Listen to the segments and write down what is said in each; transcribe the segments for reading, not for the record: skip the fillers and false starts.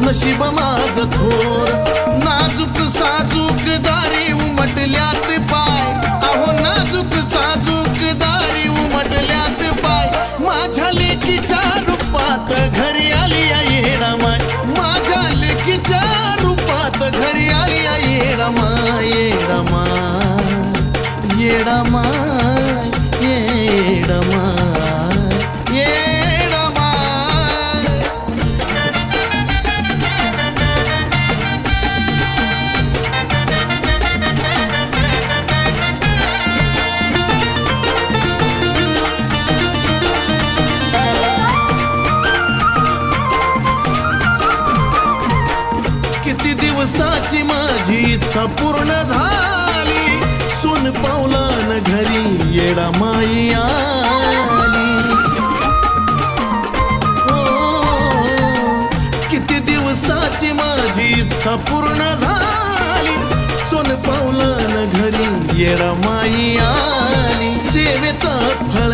नशीब माझं थोर. नाजूक साजूक दारी उमटल्यात पाय, अहो नाजूक साजूक दारी उमटल्यात पाय. माझ्या लेकीच्या रूपात घरी आली येडामाय, माझ्या लेकीच्या रूपात घरी आली येडामाय. येडामाय येडामाय येडामाय येडामाय. किती दिवसाची माझी इच्छा पूर्ण झाली, सून पावलान घरी येडामाई आली. हो, किती दिवसाची माझी इच्छा पूर्ण झाली, सून पावलान घरी येडामाई आली. सेवेचं फळ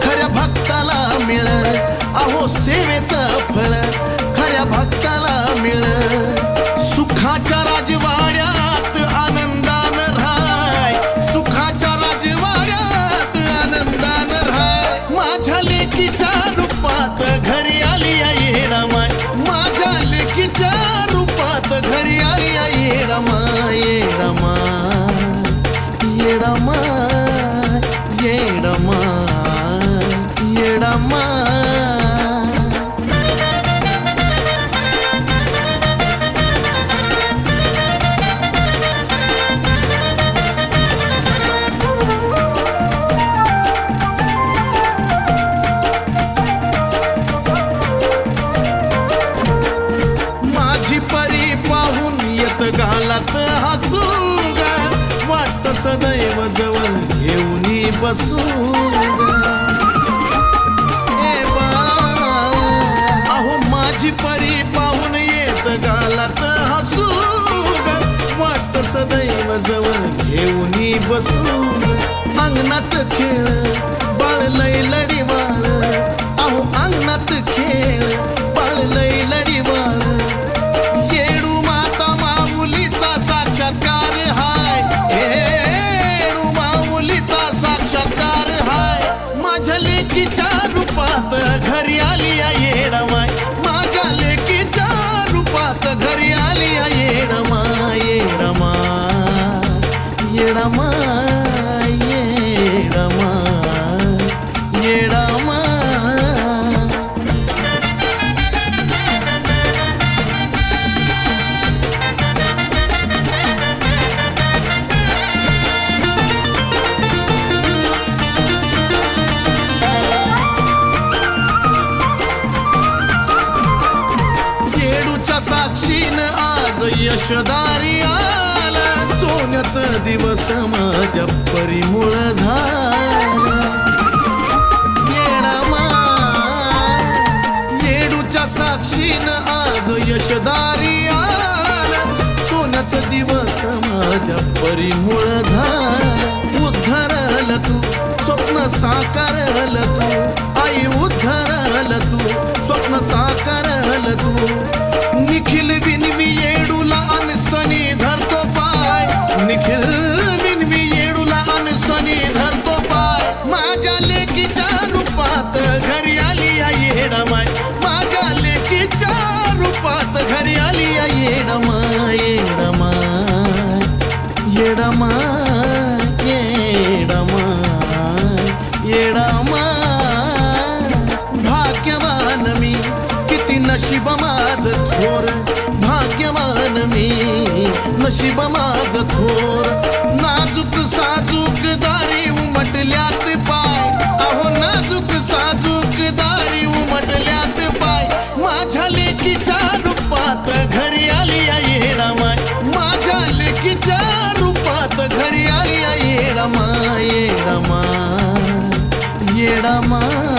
खऱ्या भक्ताला मिळ, अहो सेवेचं फळ खऱ्या भक्ताला मिळ. सुखाच्या राजवाड्यात आनंदान राहाय, सुखाच्या राजवाड्यात आनंदान राहाय. माझ्या लेकीच्या रूपात घरी आली येडामाय, माझ्या लेकीच्या रूपात घरी आली येडामाय. येडामाय येडामाय येडामाय येडामाय. गालात हसू ग, वाटत सदैव जवळ घेऊनी बसू ग. अहो माझी परी पाहून येत गालात हसू ग, वाटत सदैव जवळ घेऊनी बसू ग. अंगणात खेळ बाळ लय लढीवाळ, अहो अंगणात खेळ बाळ लय लढीवाळ. साक्षात्कार हाय, येडू माऊलीचा साक्षात्कार हाय. माझ्या लेकीच्या रूपात घरी आली येडामाय, माझ्या लेकीच्या रूपात घरी आली येडामाय. येडामाय येडामाय येडामाय येडामाय. साक्षीन आज यशदारी आला, सोन्याचं दिवस माझ्या परीमुळ झाला. येडामाय येडूच्या साक्षीन आज यशदारी आला, सोन्याचं दिवस माझ्या परीमुळ झाला. उद्धरल तू स्वप्न साकारल तू, आई उद्धरल तू स्वप्न साकारल तू. निखिल विनवी येडूला अनसनी धरतो पाय, निखिल विनवी येडूला अनसनी धरतो पाय. माझ्या लेकीच्या रूपात घरी आली येडामाय, माझ्या लेकीच्या रूपात घरी आली येडामाय. येडामाय येडामाय येडामाय येडामाय. भाग्यवान मी किती नशीब माझं थोर, भाग्यवान मी नशीब माझं थोर. नाजूक साजूक दारी उमटल्यात पाय, अहो नाजूक साजूक दारी उमटल्यात पाय. माझ्या लेकीच्या रूपात घरी आली येडामाय, माझ्या लेकीच्या रूपात घरी आली येडामाय. येडामाय येडामाय